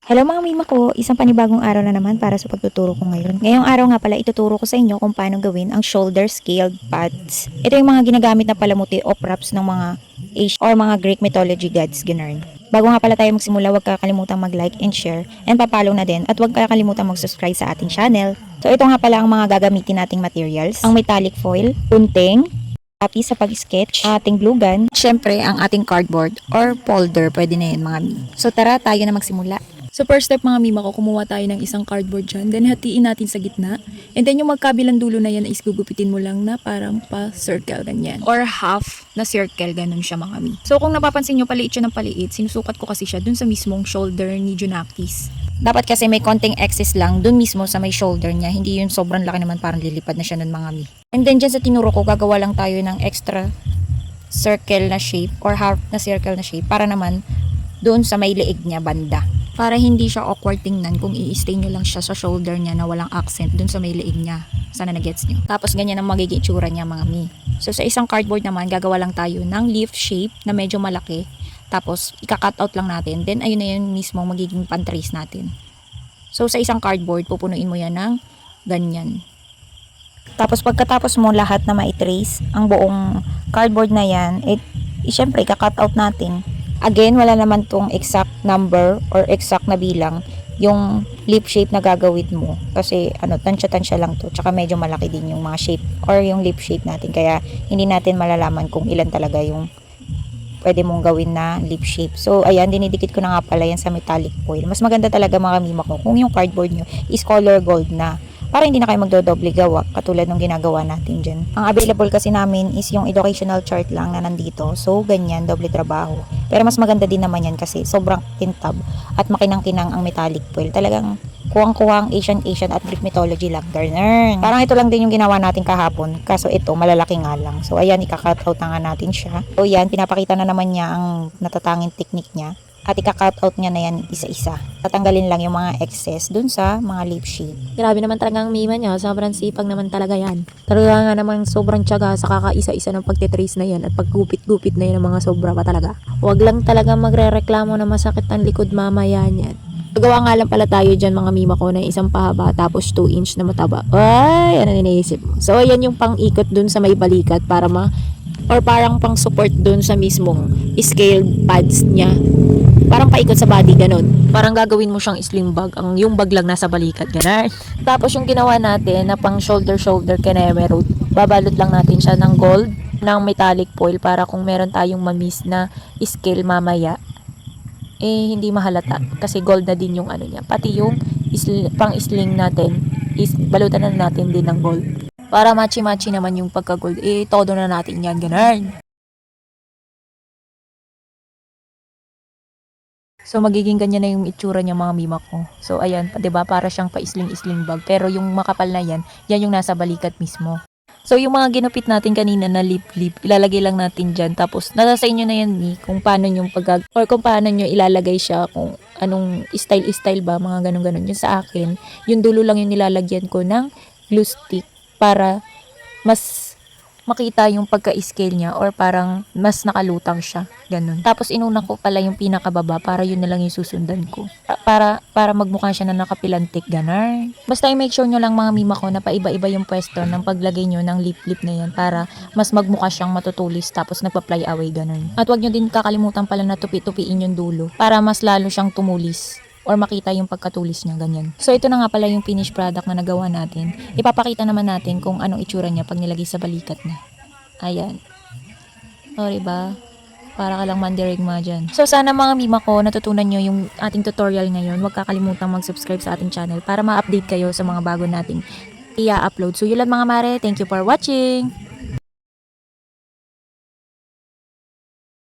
Hello mga mima ko, isang panibagong araw na naman para sa pagtuturo ko ngayon. Ngayong araw nga pala ituturo ko sa inyo kung paano gawin ang shoulder scaled pads. Ito yung mga ginagamit na palamuti o props ng mga Asian or mga Greek mythology gods, ganun. Bago nga pala tayo magsimula, huwag kakalimutan mag-like and share and papalo na din at huwag kakalimutan mag-subscribe sa ating channel. So ito nga pala ang mga gagamitin nating materials. Ang metallic foil, gunting, lapis sa pag-sketch, ating glue gun, syempre ang ating cardboard or folder, pwede na yan mga mi. So tara, tayo na magsimula. So first step mga mima ko, kumuha tayo ng isang cardboard dyan. Then hatiin natin sa gitna. And then yung magkabilang dulo na yan is gugupitin mo lang na parang pa-circle ganyan. Or half na circle, ganun siya mga mi. So kung napapansin nyo, paliit siya ng paliit. Sinusukat ko kasi siya dun sa mismong shoulder ni Junakis. Dapat kasi may konting excess lang dun mismo sa may shoulder niya. Hindi yung sobrang laki naman parang lilipad na siya nun mga mi. And then dyan sa tinuro ko, gagawa lang tayo ng extra circle na shape or half na circle na shape para naman doon sa may leeg niya banda. Para hindi siya awkward tingnan kung i-stay nyo lang siya sa shoulder niya na walang accent dun sa may leeg niya. Sana na-gets nyo. Tapos ganyan ang magiging itsura niya mga mi. So sa isang cardboard naman, gagawa lang tayo ng leaf shape na medyo malaki. Tapos ika-cut out lang natin. Then ayun na yun mismo magiging pan-trace natin. So sa isang cardboard, pupunuin mo yan ng ganyan. Tapos pagkatapos mo lahat na ma-trace, ang buong cardboard na yan, syempre ika-cut out natin. Again, wala naman tong exact number or exact na bilang yung lip shape na gagawin mo. Kasi tansya-tansya lang to. Tsaka medyo malaki din yung mga shape or yung lip shape natin. Kaya hindi natin malalaman kung ilan talaga yung pwede mong gawin na lip shape. So, ayan, dinidikit ko na nga pala yan sa metallic foil. Mas maganda talaga mga mima ko kung yung cardboard nyo is color gold na. Para hindi na kayo magdodoble gawa katulad ng ginagawa natin dyan. Ang available kasi namin is yung educational chart lang na nandito. So, ganyan, doble trabaho. Pero mas maganda din naman yan kasi sobrang kintab at makinang-kinang ang metallic foil. Talagang kuwang-kuwang Asian at Greek mythology lang. Garner. Parang ito lang din yung ginawa natin kahapon. Kaso ito, malalaki nga lang. So, ayan, ika-cut out na nga natin siya. So, yan, pinapakita na naman niya ang natatanging technique niya. At ika-cut out niya na yan isa-isa. Tatanggalin lang yung mga excess dun sa mga lip shape. Grabe naman talaga ang mima niya. Sobrang sipag naman talaga yan. Talaga nga naman sobrang tiyaga sa kakaisa-isa ng pagtitrace na yan at paggupit-gupit na yan ng mga sobra pa talaga. Huwag lang talaga magre-reklamo na masakit ang likod mamaya niyan. Gagawa nga lang pala tayo dyan mga mima ko na isang pahaba tapos 2 inch na mataba. Ay, ano iniisip mo? So, ayan yung pang-ikot dun sa may balikat para or parang pang support dun sa mismong scaled pads niya. Parang paikot sa body, ganun. Parang gagawin mo siyang sling bag. Yung bag lang nasa balikat, ganun. Tapos yung ginawa natin na pang shoulder kaneme road, babalot lang natin siya ng gold, ng metallic foil para kung meron tayong mamiss na scale mamaya, hindi mahalata. Kasi gold na din yung ano niya. Pati yung pang sling natin, balutan na natin din ng gold. Para matchy-matchy naman yung pagka-gold, todo na natin yan, ganun. So magiging ganyan na yung itsura niya mga mima ko. So ayan, 'di ba? Para siyang pa-isling-isling bag, pero yung makapal na yan yung nasa balikat mismo. So yung mga ginupit natin kanina na lip-lip, ilalagay lang natin diyan. Tapos nasa sa inyo na yan ni kung paano yung or kung paano nyo ilalagay siya, kung anong style ba, mga ganun-ganun. Yung sa akin, yung dulo lang yung nilalagyan ko ng glue stick para mas makita yung pagka-scale niya or parang mas nakalutang siya, ganun. Tapos inuna ko pala yung pinakababa para yun na lang yung susundan ko. Para magmukha siya na nakapilantik, ganun. Basta i-make sure nyo lang mga mima ko na paiba-iba yung pwesto ng paglagay nyo ng lip-lip na yan para mas magmukha siyang matutulis tapos nagpa-fly away, ganun. At wag nyo din kakalimutan pala na tupi-tupiin yung dulo para mas lalo siyang tumulis or makita yung pagkatulis niya, ganyan. So, ito na nga pala yung finished product na nagawa natin. Ipapakita naman natin kung anong itsura niya pag nilagay sa balikat na. Ayan. O, diba? Para ka lang mandirigma dyan. So, sana mga mima ko, natutunan nyo yung ating tutorial ngayon. Huwag kakalimutang mag-subscribe sa ating channel para ma-update kayo sa mga bago nating i-upload. So, yun lang mga mare. Thank you for watching!